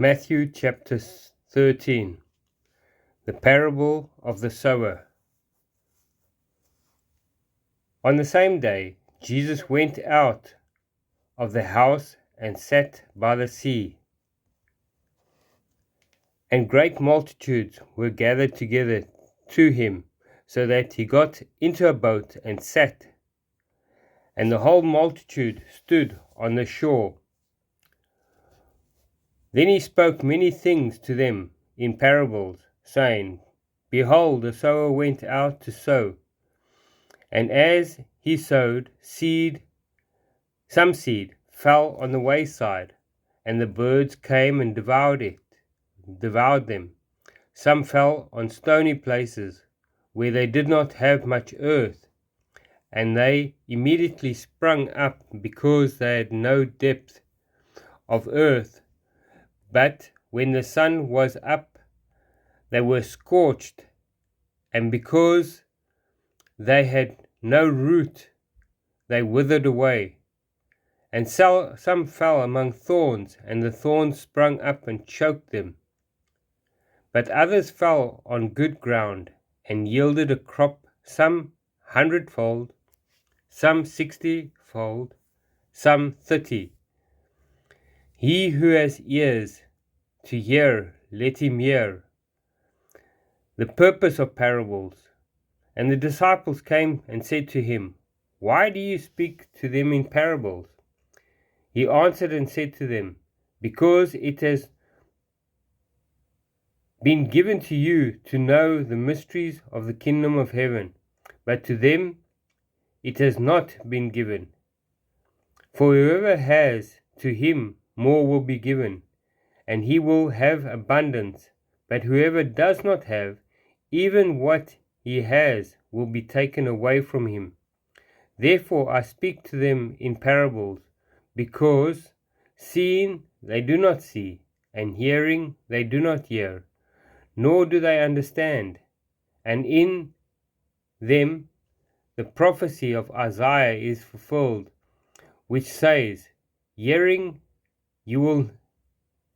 Matthew chapter 13. The parable of the sower. On the same day, Jesus went out of the house and sat by the sea. And great multitudes were gathered together to him, so that he got into a boat and sat, and the whole multitude stood on the shore. Then he spoke many things to them in parables, saying, Behold, the sower went out to sow. And as he sowed, some seed fell on the wayside, and the birds came and devoured them. Some fell on stony places, where they did not have much earth, and they immediately sprung up, because they had no depth of earth. But when the sun was up, they were scorched, and because they had no root, they withered away. And some fell among thorns, and the thorns sprung up and choked them. But others fell on good ground, and yielded a crop, some 100-fold, some 60-fold, some 30. He who has ears to hear, let him hear. The purpose of parables. And the disciples came and said to him, Why do you speak to them in parables? He answered and said to them, Because it has been given to you to know the mysteries of the kingdom of heaven, but to them it has not been given. For whoever has, to him more will be given, and he will have abundance. But whoever does not have, even what he has will be taken away from him. Therefore I speak to them in parables, because seeing they do not see, and hearing they do not hear, nor do they understand. And in them the prophecy of Isaiah is fulfilled, which says, Hearing you will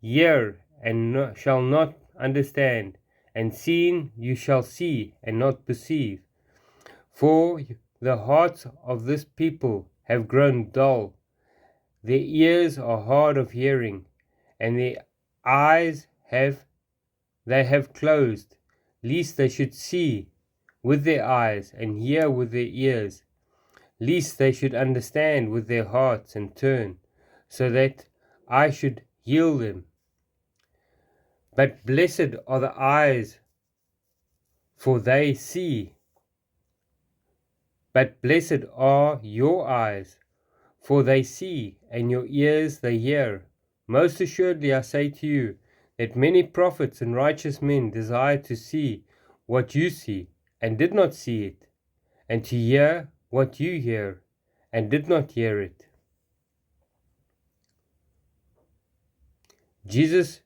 hear and shall not understand, and seeing you shall see and not perceive. For the hearts of this people have grown dull, their ears are hard of hearing, and their eyes they have closed, lest they should see with their eyes, and hear with their ears, lest they should understand with their hearts and turn, so that I should heal them. But blessed are the eyes, for they see. But blessed are your eyes, for they see, and your ears they hear. Most assuredly I say to you, that many prophets and righteous men desired to see what you see, and did not see it, and to hear what you hear, and did not hear it. Jesus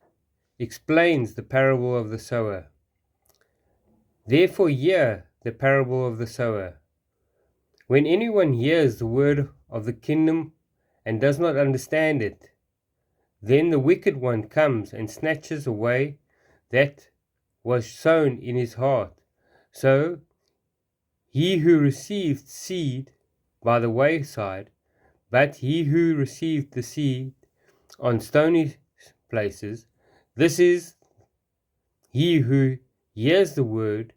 explains the parable of the sower. Therefore hear the parable of the sower. When anyone hears the word of the kingdom and does not understand it, then the wicked one comes and snatches away that was sown in his heart. So he who received seed by the wayside, but he who received the seed on stony places, this is he who hears the word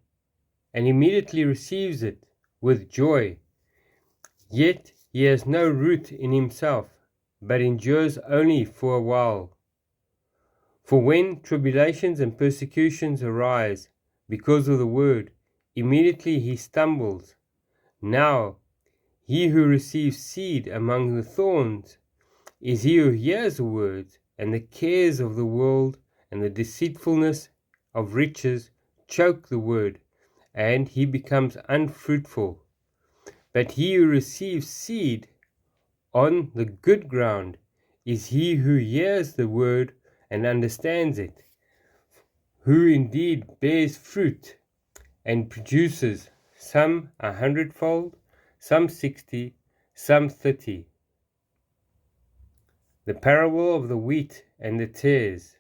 and immediately receives it with joy. Yet he has no root in himself, but endures only for a while. For when tribulations and persecutions arise because of the word, immediately he stumbles. Now he who receives seed among the thorns is he who hears the words, and the cares of the world and the deceitfulness of riches choke the word, and he becomes unfruitful. But he who receives seed on the good ground is he who hears the word and understands it, who indeed bears fruit and produces some 100-fold, some 60, some 30. The parable of the wheat and the tares.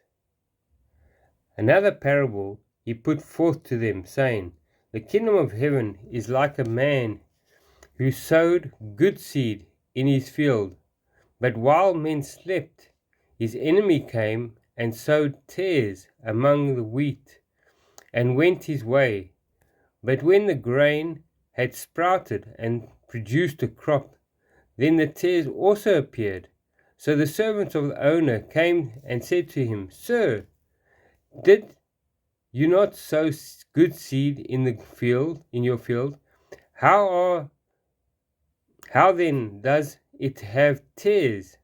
Another parable he put forth to them, saying, The kingdom of heaven is like a man who sowed good seed in his field. But while men slept, his enemy came and sowed tares among the wheat, and went his way. But when the grain had sprouted and produced a crop, then the tares also appeared. So the servants of the owner came and said to him, Sir, did you not sow good seed in your field? How then does it have tares?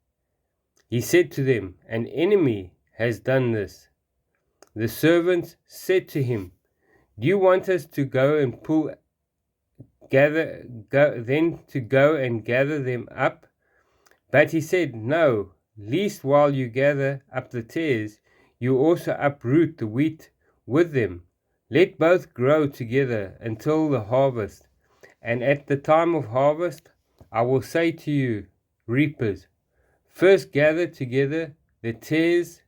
He said to them, An enemy has done this. The servants said to him, Do you want us to go and gather them up? But he said, No, lest while you gather up the tares, you also uproot the wheat with them. Let both grow together until the harvest. And at the time of harvest, I will say to you, reapers, first gather together the tares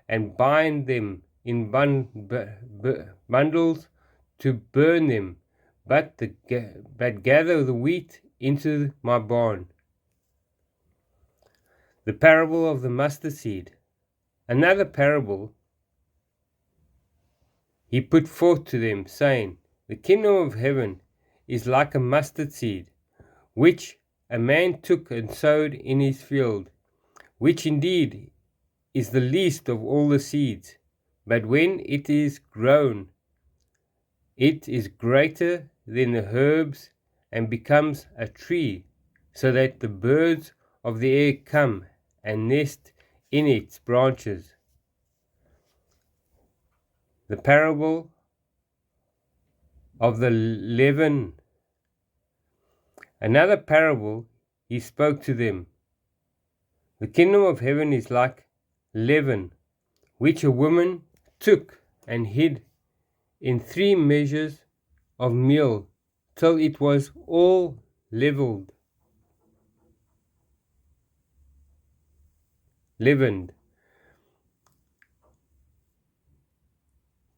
and bind them in bundles to burn them, but gather the wheat into my barn. The parable of the mustard seed. Another parable he put forth to them, saying, The kingdom of heaven is like a mustard seed, which a man took and sowed in his field, which indeed is the least of all the seeds, but when it is grown, it is greater than the herbs and becomes a tree, so that the birds of the air come and nest in its branches. The parable of the leaven. Another parable he spoke to them. The kingdom of heaven is like leaven, which a woman took and hid in 3 measures of meal till it was all leavened.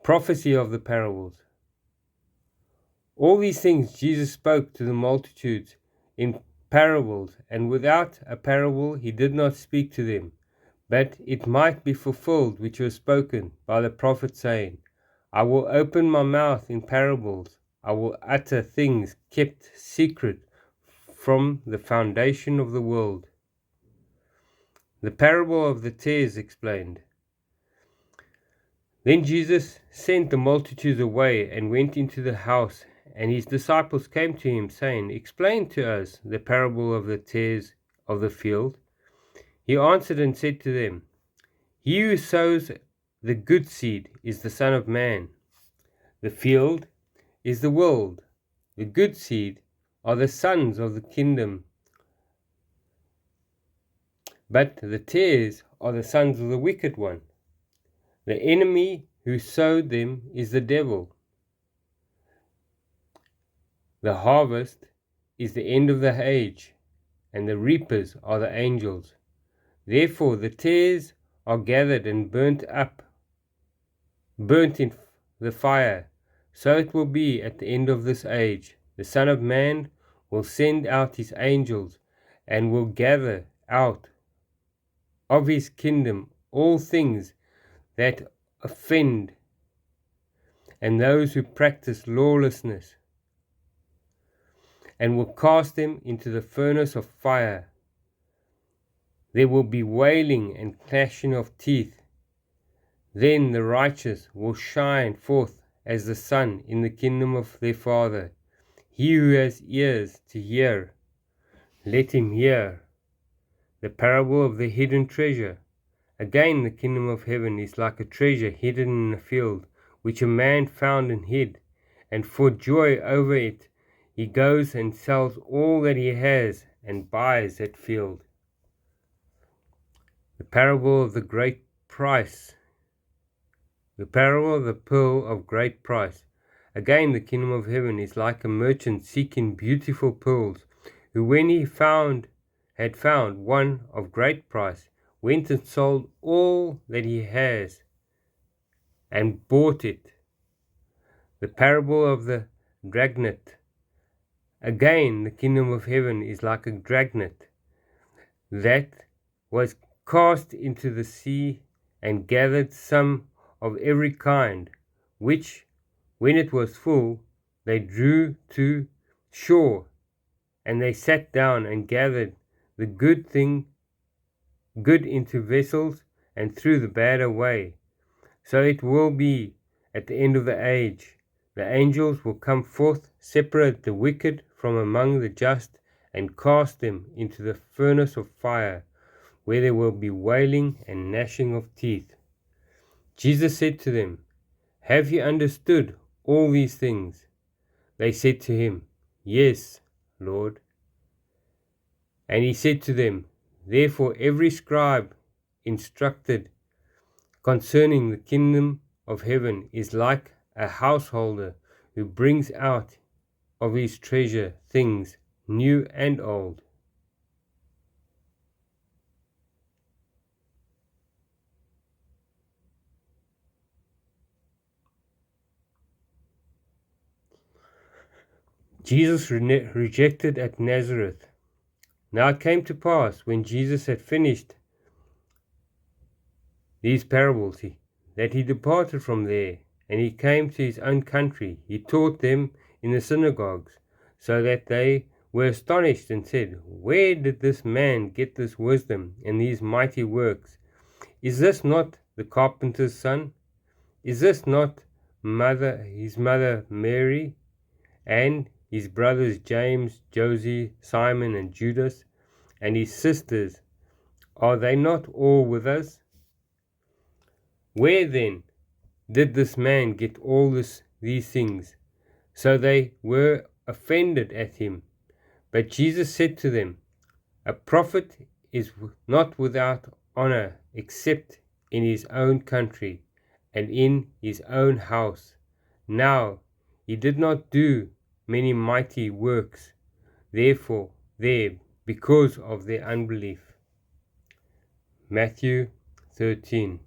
Prophecy of the parables. All these things Jesus spoke to the multitudes in parables, and without a parable he did not speak to them, but it might be fulfilled which was spoken by the prophet, saying, I will open my mouth in parables, I will utter things kept secret from the foundation of the world. The parable of the tares explained. Then Jesus sent the multitudes away and went into the house, and his disciples came to him, saying, Explain to us the parable of the tares of the field. He answered and said to them, He who sows the good seed is the Son of Man. The field is the world. The good seed are the sons of the kingdom, but the tares are the sons of the wicked one. The enemy who sowed them is the devil. The harvest is the end of the age, and the reapers are the angels. Therefore the tares are gathered and burnt in the fire. So it will be at the end of this age. The Son of Man will send out his angels, and will gather out of his kingdom all things that offend, and those who practice lawlessness, and will cast them into the furnace of fire. There will be wailing and clashing of teeth. Then the righteous will shine forth as the sun in the kingdom of their Father. He who has ears to hear, let him hear. The parable of the hidden treasure. Again, the kingdom of heaven is like a treasure hidden in a field, which a man found and hid, and for joy over it he goes and sells all that he has and buys that field. The parable of the great price. The parable of the pearl of great price. Again, the kingdom of heaven is like a merchant seeking beautiful pearls, who when he had found one of great price, went and sold all that he has and bought it. The parable of the dragnet. Again, the kingdom of heaven is like a dragnet that was cast into the sea and gathered some of every kind, which, when it was full, they drew to shore, and they sat down and gathered the good into vessels, and threw the bad away. So it will be at the end of the age. The angels will come forth, separate the wicked from among the just, and cast them into the furnace of fire, where there will be wailing and gnashing of teeth. Jesus said to them, Have you understood all these things? They said to him, Yes, Lord. And he said to them, Therefore every scribe instructed concerning the kingdom of heaven is like a householder who brings out of his treasure things new and old. Jesus rejected at Nazareth. Now it came to pass, when Jesus had finished these parables, that he departed from there, and he came to his own country. He taught them in the synagogues, so that they were astonished, and said, Where did this man get this wisdom and these mighty works? Is this not the carpenter's son? Is this not his mother Mary, and his brothers James, Joseph, Simon, and Judas, and his sisters? Are they not all with us? Where then did this man get all these things? So they were offended at him. But Jesus said to them, A prophet is not without honor except in his own country and in his own house. Now he did not do many mighty works, therefore, there, because of their unbelief. Matthew 13.